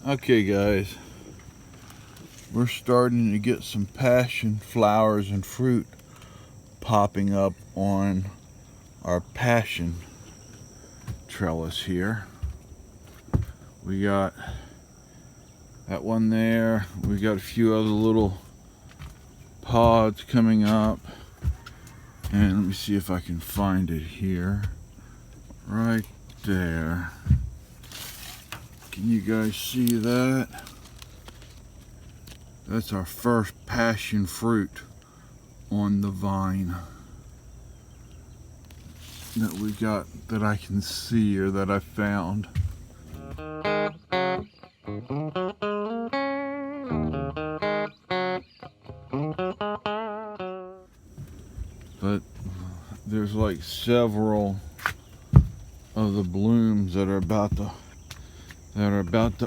Okay guys, we're starting to get some passion flowers and fruit popping up on our passion trellis here. We got that one there. We got a few other little pods coming up, and let me see if I can find it here. Right there. Can you guys see that? That's our first passion fruit on the vine that we got, that I can see, or that I found. But there's like several of the blooms that are about to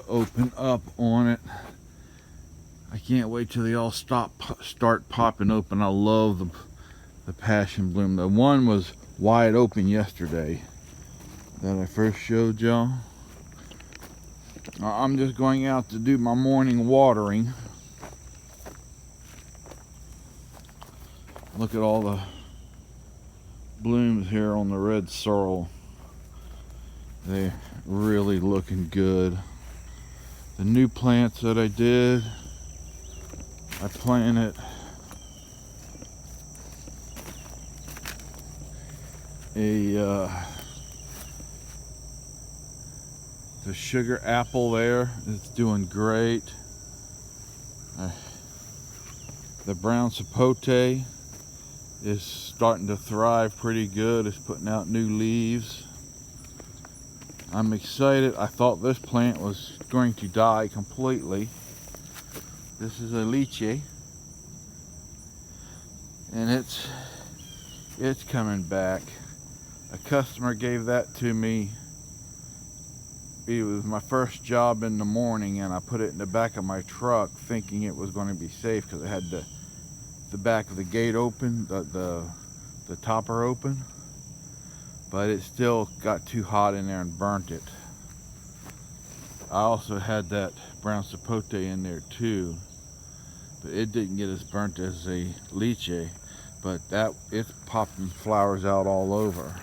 open up on it. I can't wait till they all start popping open. I love the passion bloom. The one was wide open yesterday that I first showed y'all. I'm just going out to do my morning watering. Look at all the blooms here on the red sorrel. They're really looking good. The new plants that I did, I planted the sugar apple there. It's doing great. The brown sapote is starting to thrive pretty good. It's putting out new leaves. I'm excited. I thought this plant was going to die completely. This is a lychee, and it's coming back. A customer gave that to me. It was my first job in the morning, and I put it in the back of my truck thinking it was going to be safe because it had the back of the gate open, the topper open, but it still got too hot in there and burnt it. I also had that brown sapote in there too, but it didn't get as burnt as a lychee, but it's popping flowers out all over.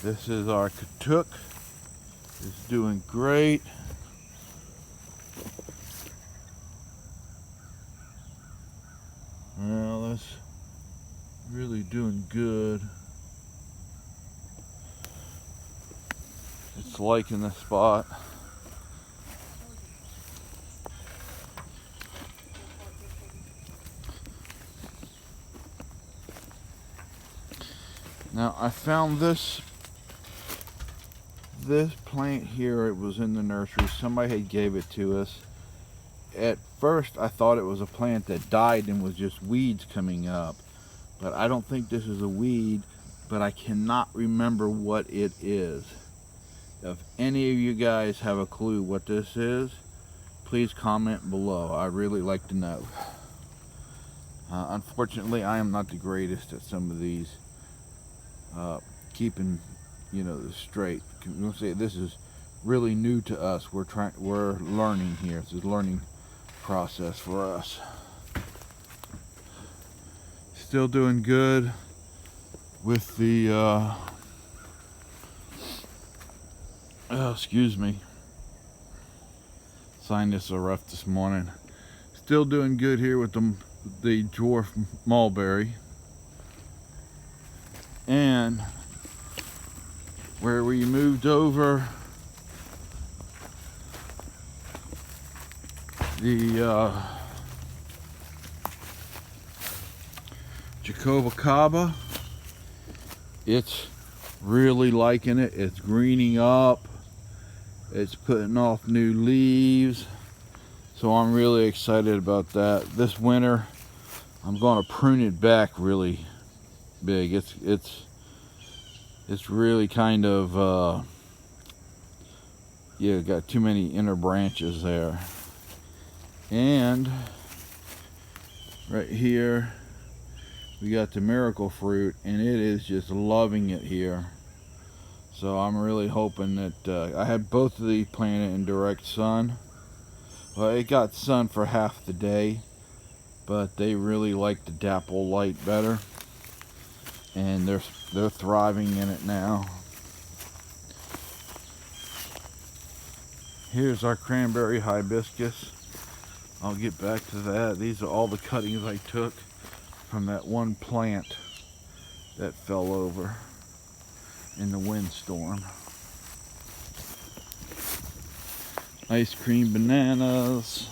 This is our katuk. It's doing great. Well, that's really doing good. It's liking the spot. Now I found this plant here. It was in the nursery. Somebody had gave it to us. At first I thought it was a plant that died and was just weeds coming up, but I don't think this is a weed, but I cannot remember what it is. If any of you guys have a clue what this is, please comment below. I'd really like to know. Unfortunately, I am not the greatest at some of these keeping this straight. I'm gonna say this is really new to us. We're learning here. It's a learning process for us. Still doing good with the excuse me, sinus are rough this morning. Still doing good here with the dwarf mulberry, and where we moved over the Jacobacaba, it's really liking it. It's greening up. It's putting off new leaves. So I'm really excited about that. This winter, I'm going to prune it back really big. It's really kind of got too many inner branches there. And right here we got the miracle fruit, and it is just loving it here. So I'm really hoping that I had both of these planted in direct sun. Well, it got sun for half the day, but they really like the dapple light better, and they're thriving in it now. Here's our cranberry hibiscus. I'll get back to that. These are all the cuttings I took from that one plant that fell over in the windstorm. Ice cream bananas.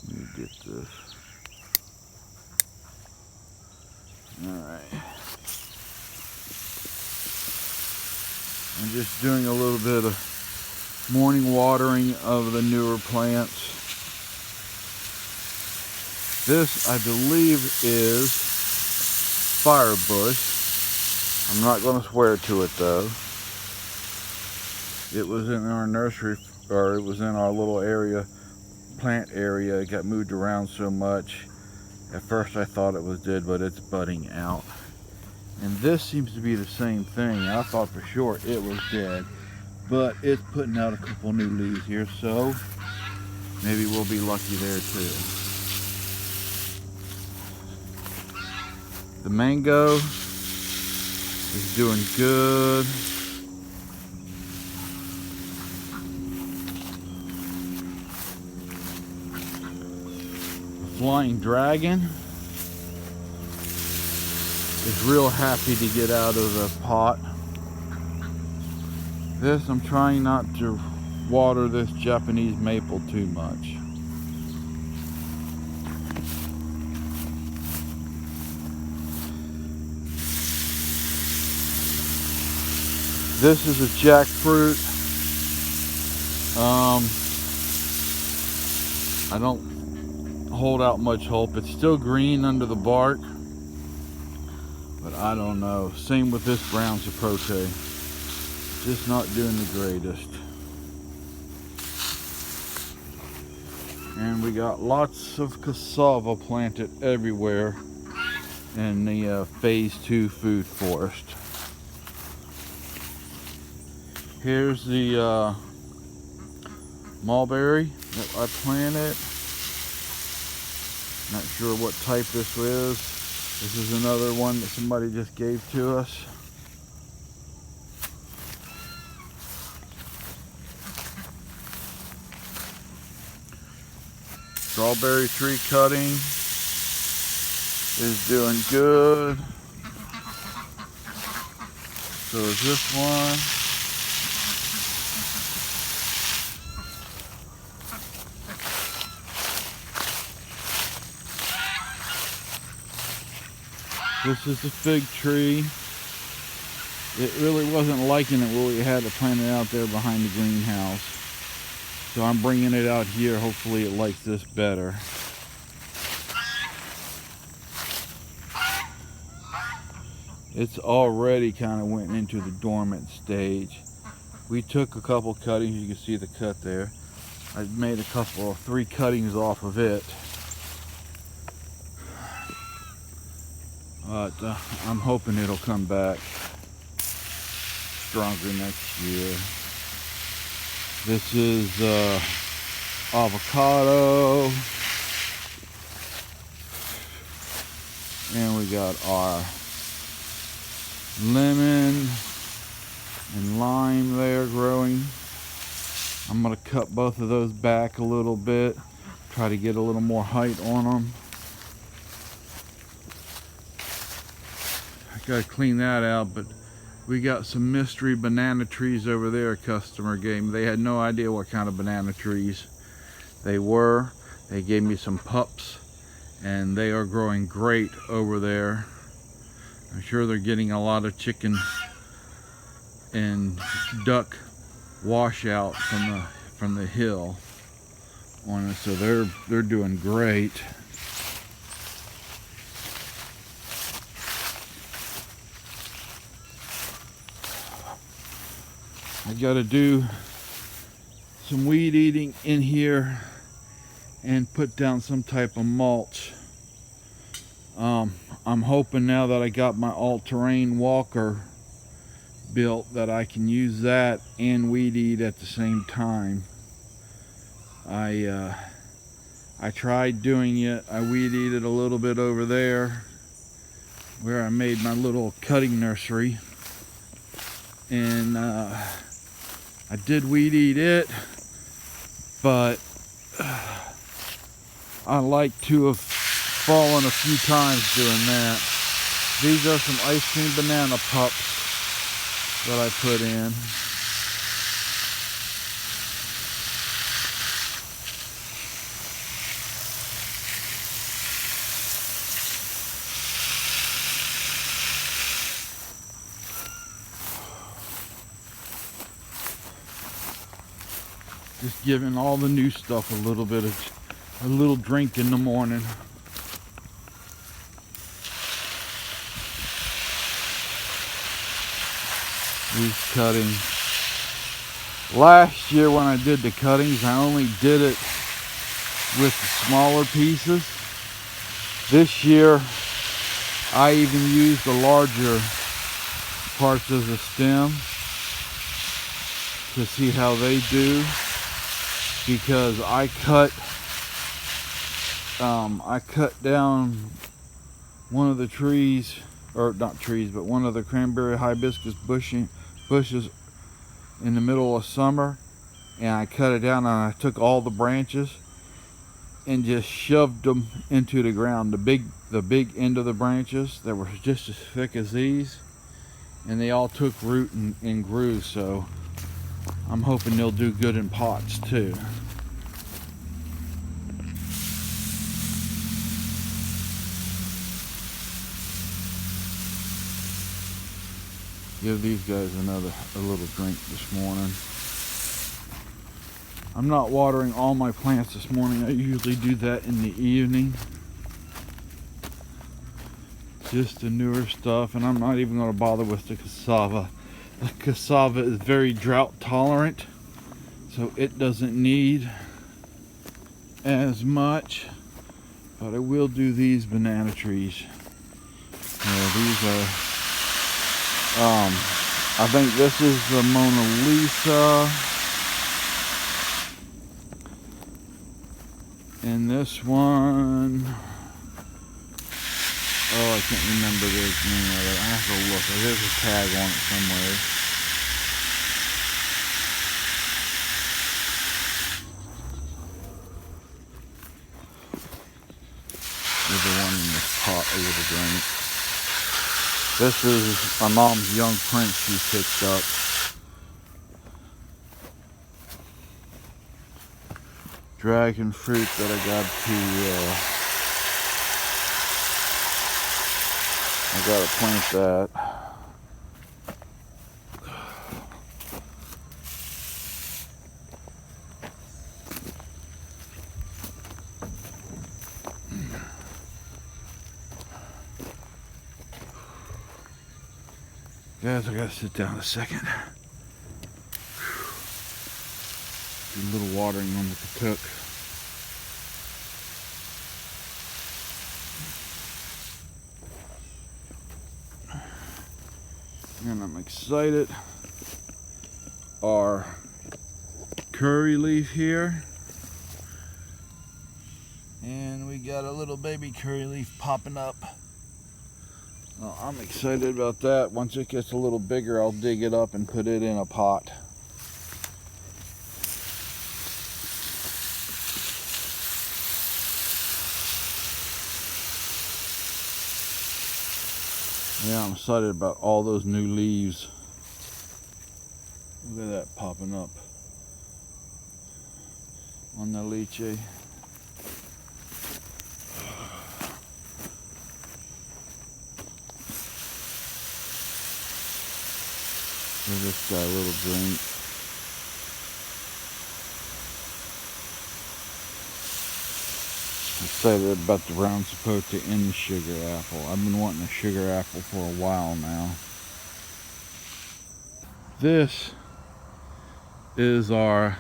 Let me get this. Alright. I'm just doing a little bit of morning watering of the newer plants. This, I believe, is firebush. I'm not going to swear to it though. It was in our nursery, or it was in our little area, plant area. It got moved around so much. At first I thought it was dead, but it's budding out. And this seems to be the same thing. I thought for sure it was dead, but it's putting out a couple new leaves here, so maybe we'll be lucky there too. The mango is doing good. The flying dragon is real happy to get out of the pot. This, I'm trying not to water this Japanese maple too much. This is a jackfruit. I don't hold out much hope. It's still green under the bark, but I don't know. Same with this brown sapote. Just not doing the greatest. And we got lots of cassava planted everywhere in the phase 2 food forest. Here's the mulberry that I planted. Not sure what type this is. This is another one that somebody just gave to us. Strawberry tree cutting is doing good. So is this one. This is the fig tree. It really wasn't liking it when we had to plant it out there behind the greenhouse. So I'm bringing it out here. Hopefully it likes this better. It's already kind of went into the dormant stage. We took a couple cuttings. You can see the cut there. I made a couple, 3 cuttings off of it. But I'm hoping it'll come back stronger next year. This is avocado. And we got our lemon and lime there growing. I'm going to cut both of those back a little bit. Try to get a little more height on them. Gotta clean that out, but we got some mystery banana trees over there. A customer gave me. They had no idea what kind of banana trees they were. They gave me some pups, and they are growing great over there. I'm sure they're getting a lot of chicken and duck washout from the hill on it, so they're doing great. I gotta do some weed eating in here and put down some type of mulch I'm hoping now that I got my all-terrain walker built that I can use that and weed eat at the same time. I tried doing it. I weed eated a little bit over there where I made my little cutting nursery, and I did weed eat it, but I like to have fallen a few times doing that. These are some ice cream banana pups that I put in. Just giving all the new stuff a little drink in the morning. These cuttings. Last year when I did the cuttings, I only did it with the smaller pieces. This year, I even used the larger parts of the stem to see how they do, because I cut down one of the trees, or not trees, but one of the cranberry hibiscus bushes in the middle of summer, and I cut it down and I took all the branches and just shoved them into the ground, the big end of the branches that were just as thick as these, and they all took root and grew. So I'm hoping they'll do good in pots too. Give these guys a little drink this morning. I'm not watering all my plants this morning. I usually do that in the evening. Just the newer stuff, and I'm not even going to bother with the cassava. The cassava is very drought tolerant, so it doesn't need as much. But I will do these banana trees. These are I think this is the Mona Lisa, and this one, oh, I can't remember the name of it. I have to look. There's a tag on it somewhere. There's the one in this pot a little drink. This is my mom's young prince she picked up. Dragon fruit that I got to plant that. Guys, I gotta sit down a second. Do a little watering on the cook. And I'm excited. Our curry leaf here. And we got a little baby curry leaf popping up. Well, I'm excited about that. Once it gets a little bigger, I'll dig it up and put it in a pot. Yeah, I'm excited about all those new leaves. Look at that popping up on the lychee. Give this guy a little drink. I'm excited about the brown sapote and the sugar apple. I've been wanting a sugar apple for a while now. This is our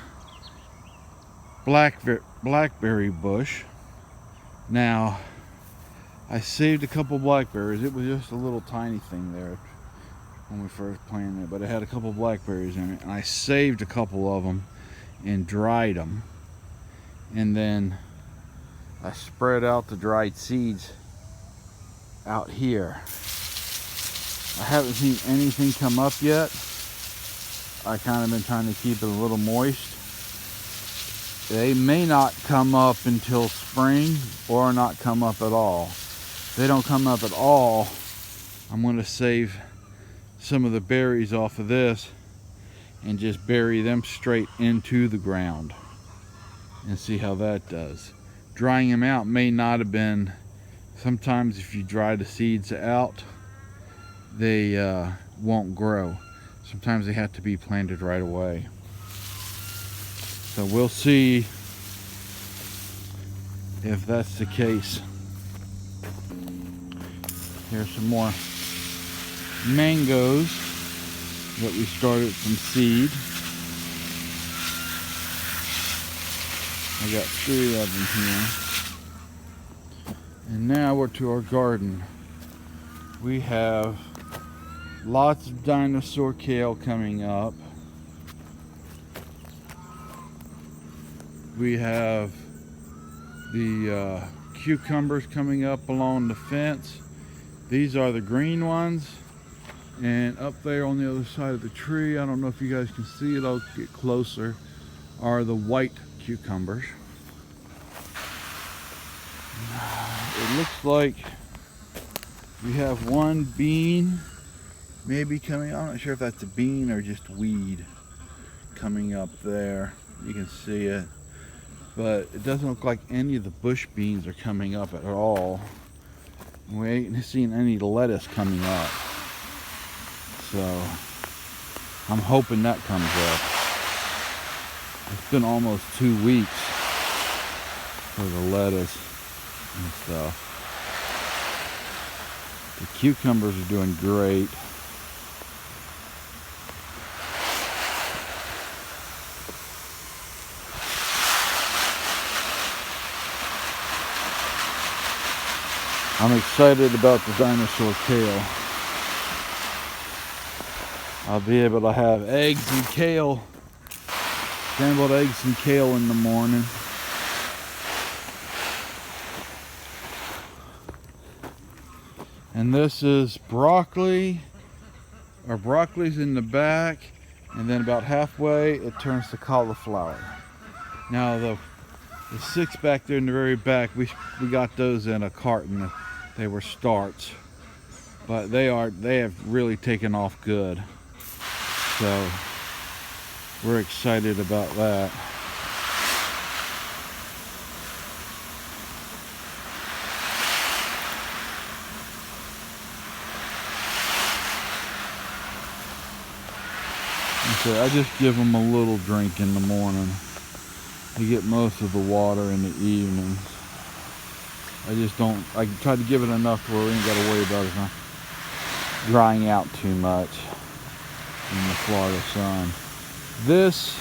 blackberry bush. Now, I saved a couple blackberries. It was just a little tiny thing there when we first planted it, but it had a couple blackberries in it, and I saved a couple of them and dried them, and then I spread out the dried seeds out here. I haven't seen anything come up yet. I kind of been trying to keep it a little moist. They may not come up until spring or not come up at all. If they don't come up at all, I'm going to save some of the berries off of this and just bury them straight into the ground and see how that does. Drying them out may not have been, sometimes if you dry the seeds out, they won't grow. Sometimes they have to be planted right away. So we'll see if that's the case. Here's some more mangoes that we started from seed. I got 3 of them here. And now we're to our garden. We have lots of dinosaur kale coming up. We have the cucumbers coming up along the fence. These are the green ones. And up there on the other side of the tree, I don't know if you guys can see it, I'll get closer, are the white cucumbers. It looks like we have one bean maybe coming. I'm not sure if that's a bean or just weed coming up there. You can see it, but it doesn't look like any of the bush beans are coming up at all. We ain't seen any lettuce coming up, so I'm hoping that comes up. It's been almost 2 weeks for the lettuce and stuff. The cucumbers are doing great. I'm excited about the dinosaur kale. I'll be able to have eggs and kale, scrambled eggs and kale in the morning. And this is broccoli. Our broccoli's in the back, and then about halfway it turns to cauliflower. Now the 6 back there in the very back, we got those in a carton. They were starts, but they have really taken off good. So we're excited about that. So I just give them a little drink in the morning. They get most of the water in the evenings. I try to give it enough to where we ain't got to worry about it not drying out too much in the Florida sun. This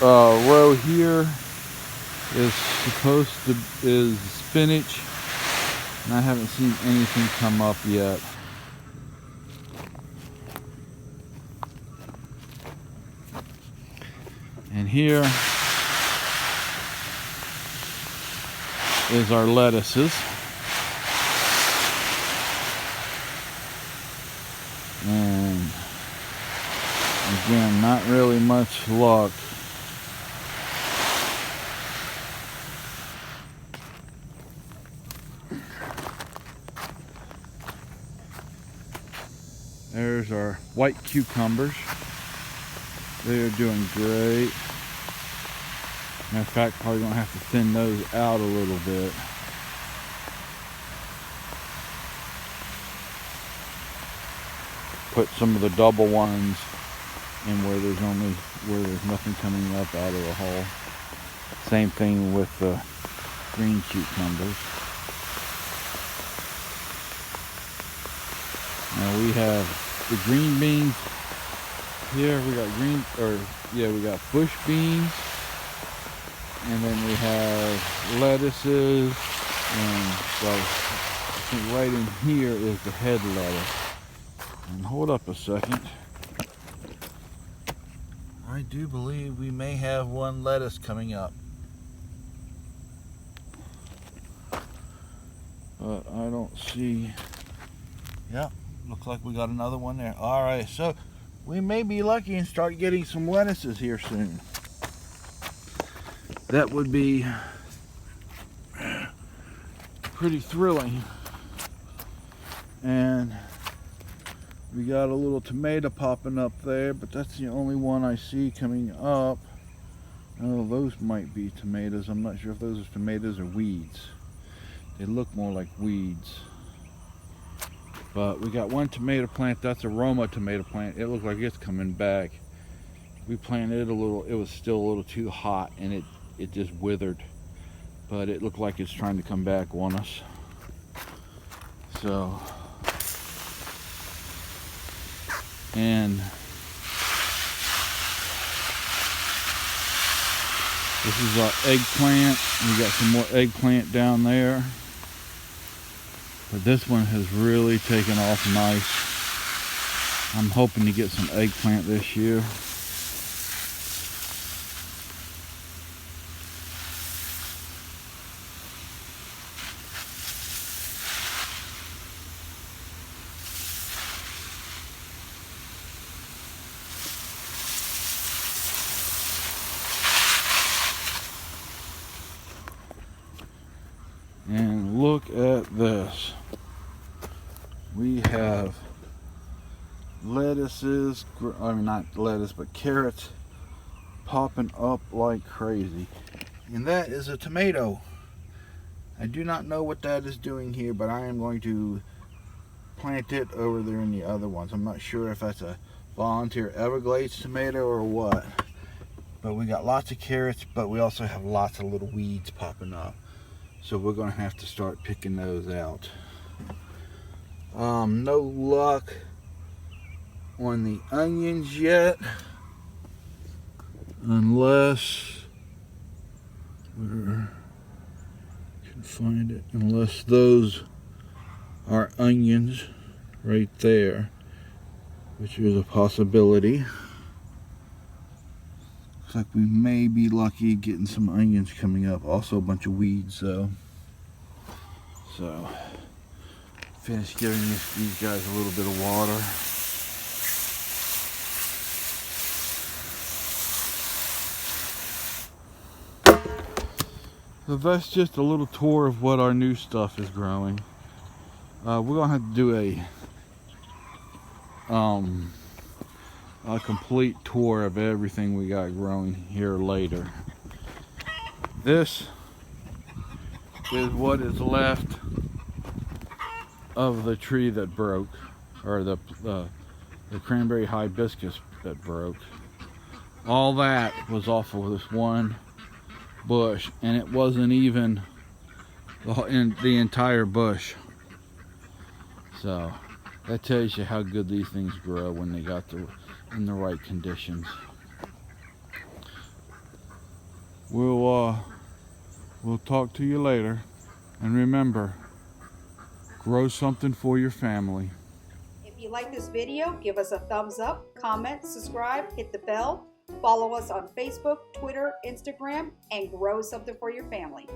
row here is spinach, and I haven't seen anything come up yet. And here is our lettuces. And again, not really much luck. There's our white cucumbers. They are doing great. Matter of fact, probably gonna have to thin those out a little bit. Put some of the double ones in where there's nothing coming up out of the hole. Same thing with the green cucumbers. Now we have the green beans here. We got we got bush beans. And then we have lettuces, And so I think right in here is the head lettuce. And hold up a second. I do believe we may have one lettuce coming up. But I don't see. Yep, looks like we got another one there. All right, so we may be lucky and start getting some lettuces here soon. That would be pretty thrilling. And we got a little tomato popping up there, but that's the only one I see coming up. Oh, those might be tomatoes. I'm not sure if those are tomatoes or weeds. They look more like weeds. But we got one tomato plant. That's a Roma tomato plant. It looks like it's coming back. We planted it a little. It was still a little too hot, and it just withered. But it looked like it's trying to come back on us. So, and this is our eggplant. We got some more eggplant down there. But this one has really taken off nice. I'm hoping to get some eggplant this year. And look at this. We have lettuces, I mean not lettuce, but carrots popping up like crazy. And that is a tomato. I do not know what that is doing here, but I am going to plant it over there in the other ones. I'm not sure if that's a volunteer Everglades tomato or what. But we got lots of carrots, but we also have lots of little weeds popping up. So we're going to have to start picking those out. No luck on the onions yet, unless we can find it. Unless those are onions right there, which is a possibility. Looks like we may be lucky getting some onions coming up. Also a bunch of weeds though. So finish giving these guys a little bit of water. So that's just a little tour of what our new stuff is growing. We're gonna have to do a complete tour of everything we got growing here later. This is what is left of the tree that broke, or the cranberry hibiscus that broke. All that was off of this one bush, and it wasn't even in the entire bush. So that tells you how good these things grow when they got in the right conditions. We'll talk to you later, and remember, grow something for your family. If you like this video, give us a thumbs up, comment, subscribe, hit the bell, follow us on Facebook, Twitter, Instagram, and grow something for your family.